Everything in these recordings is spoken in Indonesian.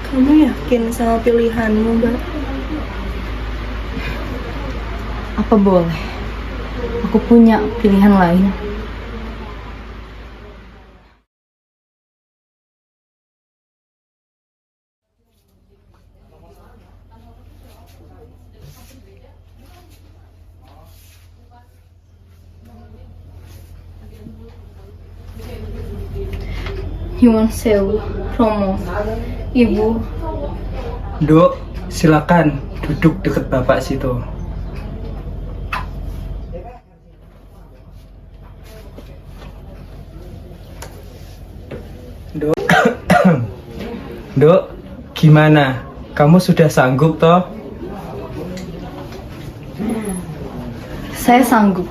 Kamu yakin sama pilihanmu, Mbak? Apa boleh? Aku punya pilihan lain. Nyuwun sewu, Romo, Ibu. Dok, silakan duduk dekat bapak situ. Dok, Dok, gimana? Kamu sudah sanggup toh? Saya sanggup.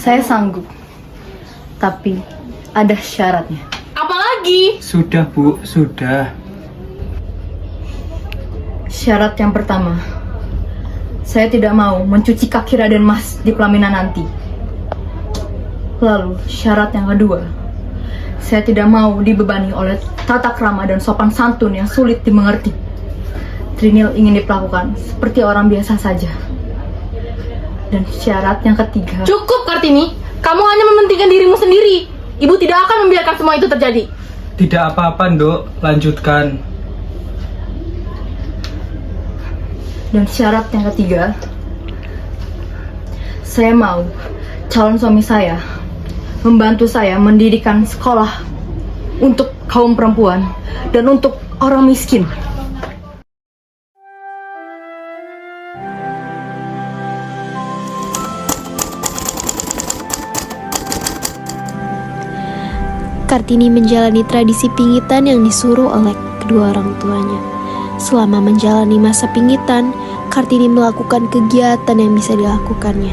Saya sanggup. Tapi ada syaratnya. Apalagi? Sudah, Bu, sudah. Syarat yang pertama, saya tidak mau mencuci kaki Raden Mas di pelaminan nanti. Lalu syarat yang kedua, saya tidak mau dibebani oleh tata krama dan sopan santun yang sulit dimengerti. Trinil ingin diperlakukan seperti orang biasa saja. Dan syarat yang ketiga, Cukup, Kartini. Kamu hanya mementingkan dirimu sendiri. Ibu tidak akan membiarkan semua itu terjadi. Tidak apa-apa, Dok. Lanjutkan. dan syarat yang ketiga, saya mau calon suami saya membantu saya mendirikan sekolah untuk kaum perempuan dan untuk orang miskin. Kartini menjalani tradisi pingitan yang disuruh oleh kedua orang tuanya. Selama menjalani masa pingitan, Kartini melakukan kegiatan yang bisa dilakukannya.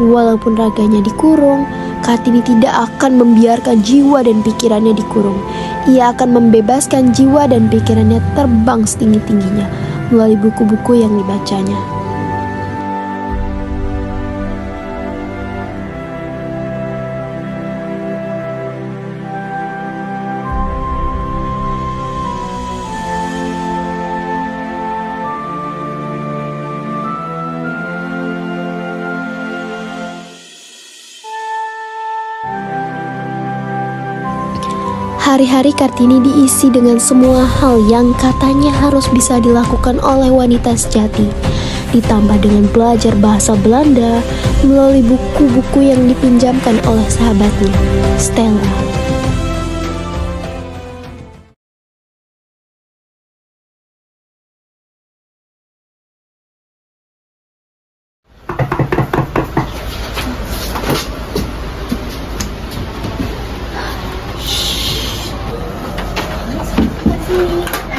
Walaupun raganya dikurung, Kartini tidak akan membiarkan jiwa dan pikirannya dikurung. Ia akan membebaskan jiwa dan pikirannya terbang setinggi-tingginya melalui buku-buku yang dibacanya. Hari-hari Kartini diisi dengan semua hal yang katanya harus bisa dilakukan oleh wanita sejati. Ditambah dengan belajar bahasa Belanda melalui buku-buku yang dipinjamkan oleh sahabatnya, Stella.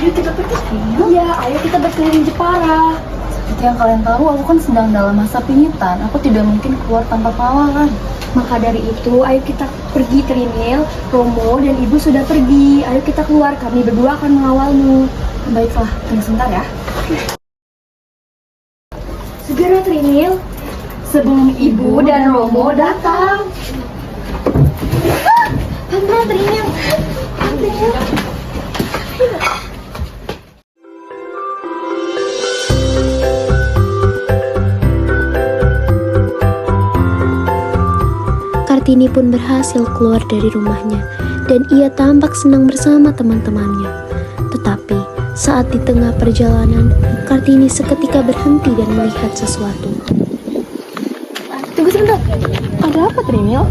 Ayo kita pergi. Iya, ayo kita berkeliling Jepara. Seperti yang kalian tahu, aku kan sedang dalam masa pingitan. Aku tidak mungkin keluar tanpa pengawalan. Maka dari itu, ayo kita pergi Trinil, Romo, dan Ibu sudah pergi. Ayo kita keluar, kami berdua akan mengawalmu. Baiklah, tunggu sebentar ya. Segera Trinil, sebelum Ibu dan Romo datang. Pelan-pelan Trinil. Trinil. Kartini pun berhasil keluar dari rumahnya dan ia tampak senang bersama teman-temannya. Tetapi saat di tengah perjalanan, Kartini seketika berhenti dan melihat sesuatu. Tunggu sebentar. Ada apa, Trinil?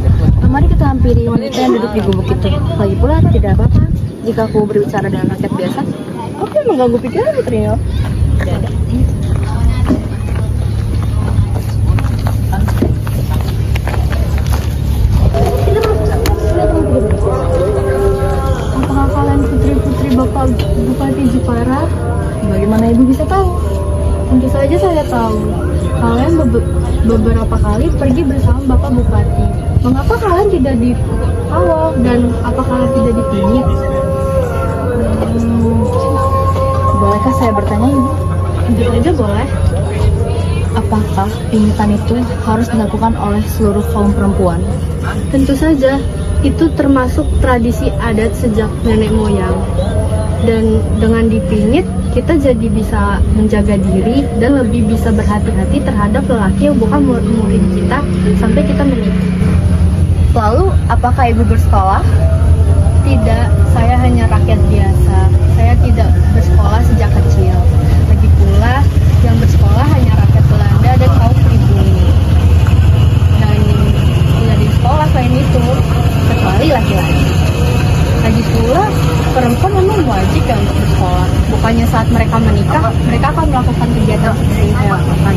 Mari kita hampiri wanita yang duduk di gubuk itu. Lagi pula tidak apa-apa jika aku berbicara dengan rakyat biasa. Apa yang mengganggu pikiranmu, Trinil? Tidak ada. Apakah kalian putri-putri Bapak Bupati Jepara? Bagaimana ibu bisa tahu? Tentu saja saya tahu. Kalian beberapa kali pergi bersama Bapak Bupati. Mengapa kalian tidak dikawal dan apa kalian tidak dipingit? Bolehkah saya bertanya, Ibu? Tentu saja boleh. Apakah pingitan itu harus dilakukan oleh seluruh kaum perempuan? Tentu saja, itu termasuk tradisi adat sejak nenek moyang. Dan dengan dipingit, kita jadi bisa menjaga diri dan lebih bisa berhati-hati terhadap lelaki yang bukan murid kita sampai kita menikah. Lalu, apakah Ibu bersekolah? Tidak, saya hanya rakyat biasa. Saya tidak bersekolah sejak kecil. Lagi pula, yang bersekolah hanya rakyat Belanda dan kaum pribumi. Dan tidak di sekolah selain itu, kecuali laki-laki. Lagi pula, perempuan memang wajib ya untuk bersekolah. Bukannya saat mereka menikah, mereka akan melakukan kegiatan seperti yang saya lakukan.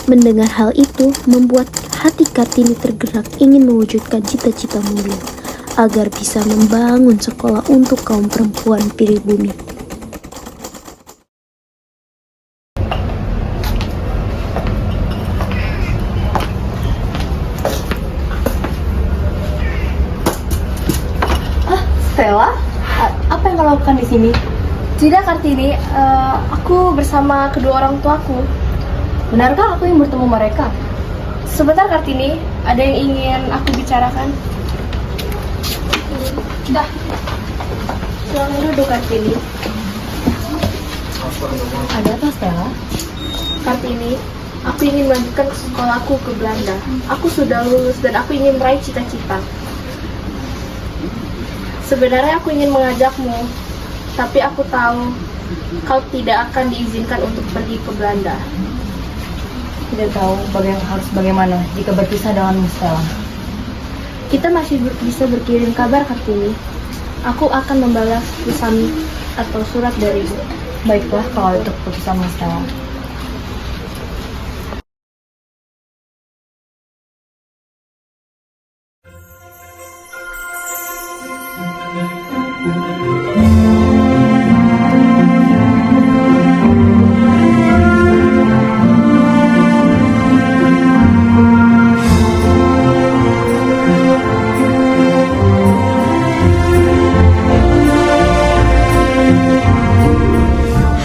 Mendengar hal itu membuat hati Kartini tergerak ingin mewujudkan cita-cita mulia agar bisa membangun sekolah untuk kaum perempuan pribumi. Stella, apa yang kau lakukan di sini? Tidak, Kartini. Aku bersama kedua orang tuaku. Benarkah aku yang bertemu mereka? Sebentar, Kartini. Ada yang ingin aku bicarakan. Dah. Silakan duduk, Kartini. Ada apa, Stella? Kartini, aku ingin melanjutkan sekolahku ke Belanda. Aku sudah lulus dan aku ingin meraih cita-cita. Sebenarnya aku ingin mengajakmu, tapi aku tahu kau tidak akan diizinkan untuk pergi ke Belanda. Tidak tahu harus bagaimana jika berpisah dengan Stella. Kita masih bisa berkirim kabar, Kartini. Aku akan membalas pesan atau surat darimu. Baiklah kalau itu keputusan Stella.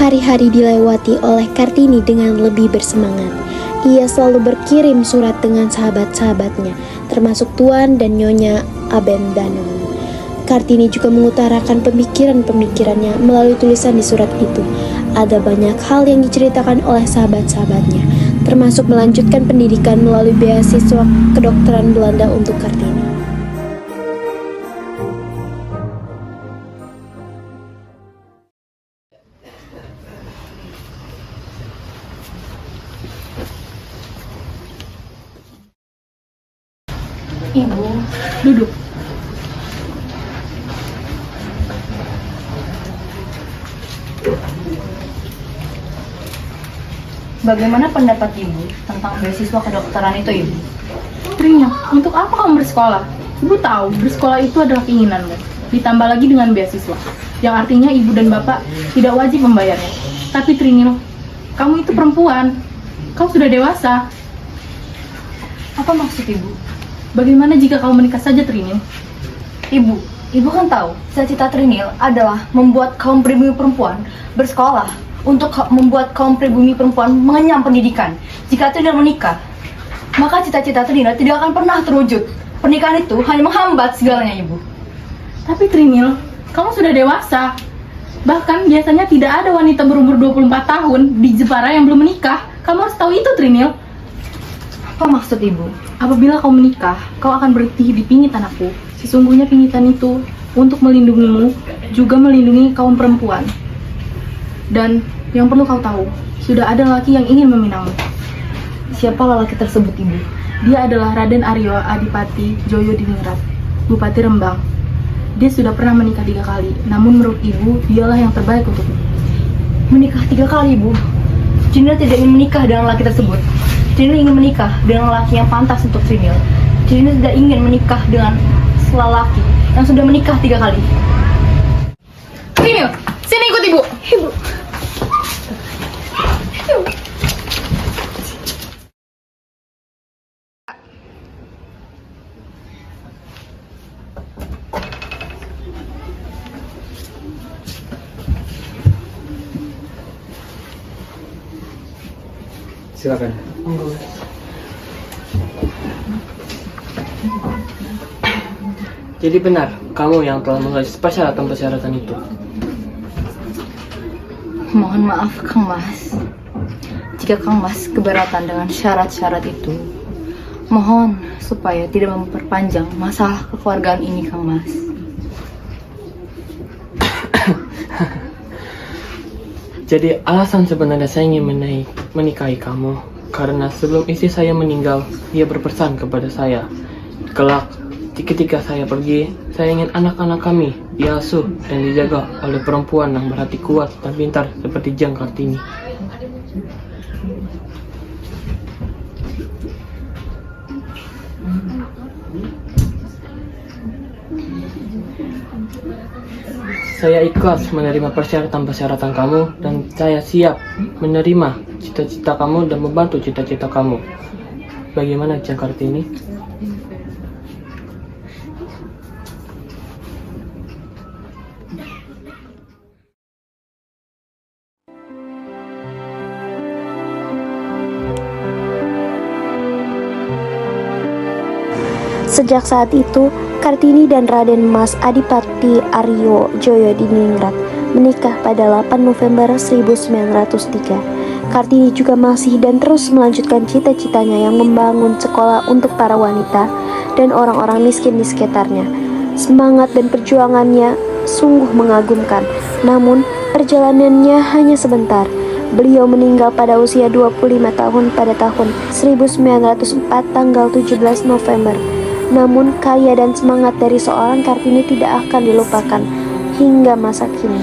Hari-hari dilewati oleh Kartini dengan lebih bersemangat. Ia selalu berkirim surat dengan sahabat-sahabatnya, termasuk Tuan dan Nyonya Abendanon. Kartini juga mengutarakan pemikiran-pemikirannya melalui tulisan di surat itu. Ada banyak hal yang diceritakan oleh sahabat-sahabatnya, termasuk melanjutkan pendidikan melalui beasiswa kedokteran Belanda untuk Kartini. Ibu, duduk. Bagaimana pendapat Ibu tentang beasiswa kedokteran itu, Ibu? Trina, untuk apa kamu bersekolah? Ibu tahu, bersekolah itu adalah keinginanmu. Ditambah lagi dengan beasiswa, yang artinya ibu dan bapak tidak wajib membayarnya. Tapi Trinil, kamu itu perempuan. Kau sudah dewasa. Apa maksud Ibu? Bagaimana jika kamu menikah saja, Trinil? Ibu kan tahu, cita-cita Trinil adalah membuat kaum pribumi perempuan bersekolah untuk membuat kaum pribumi perempuan mengenyam pendidikan. Jika Trinil menikah, maka cita-cita Trinil tidak akan pernah terwujud. Pernikahan itu hanya menghambat segalanya, Ibu. Tapi Trinil, kamu sudah dewasa. Bahkan biasanya tidak ada wanita berumur 24 tahun di Jepara yang belum menikah. Kamu harus tahu itu, Trinil. Apa maksud Ibu? Apabila kau menikah, kau akan berhenti di pingitan aku. Sesungguhnya pingitan itu untuk melindungimu, juga melindungi kaum perempuan. Dan yang perlu kau tahu, sudah ada lelaki yang ingin meminangmu. Siapa lelaki tersebut, Ibu? Dia adalah Raden Aryo Adipati Joyo Diningrat, Bupati Rembang. Dia sudah pernah menikah 3 kali, namun menurut ibu, dialah yang terbaik untukmu. Menikah 3 kali, Ibu? Trinil tidak ingin menikah dengan lelaki tersebut. Trinil ingin menikah dengan lelaki yang pantas untuk Trinil. Trinil tidak ingin menikah dengan lelaki yang sudah menikah 3 kali. Trinil, sini ikut ibu. Silakan. Jadi benar, kamu yang telah menulis persyaratan-persyaratan itu. Mohon maaf Kang Mas. Jika Kang Mas keberatan dengan syarat-syarat itu, mohon supaya tidak memperpanjang masalah kekeluargaan ini Kang Mas. Jadi alasan sebenarnya saya ingin menikahi kamu karena sebelum istri saya meninggal, ia berpesan kepada saya, kelak ketika saya pergi, saya ingin anak-anak kami diasuh dan dijaga oleh perempuan yang berhati kuat dan pintar seperti Jang Kartini. Saya ikhlas menerima persyaratan-persyaratan kamu dan saya siap menerima cita-cita kamu dan membantu cita-cita kamu. Bagaimana Jang Kartini? Sejak saat itu, Kartini dan Raden Mas Adipati Aryo Joyo Diningrat menikah pada 8 November 1903. Kartini juga masih dan terus melanjutkan cita-citanya yang membangun sekolah untuk para wanita dan orang-orang miskin di sekitarnya. Semangat dan perjuangannya sungguh mengagumkan, namun perjalanannya hanya sebentar. Beliau meninggal pada usia 25 tahun pada tahun 1904 tanggal 17 November. Namun karya dan semangat dari seorang Kartini tidak akan dilupakan hingga masa kini.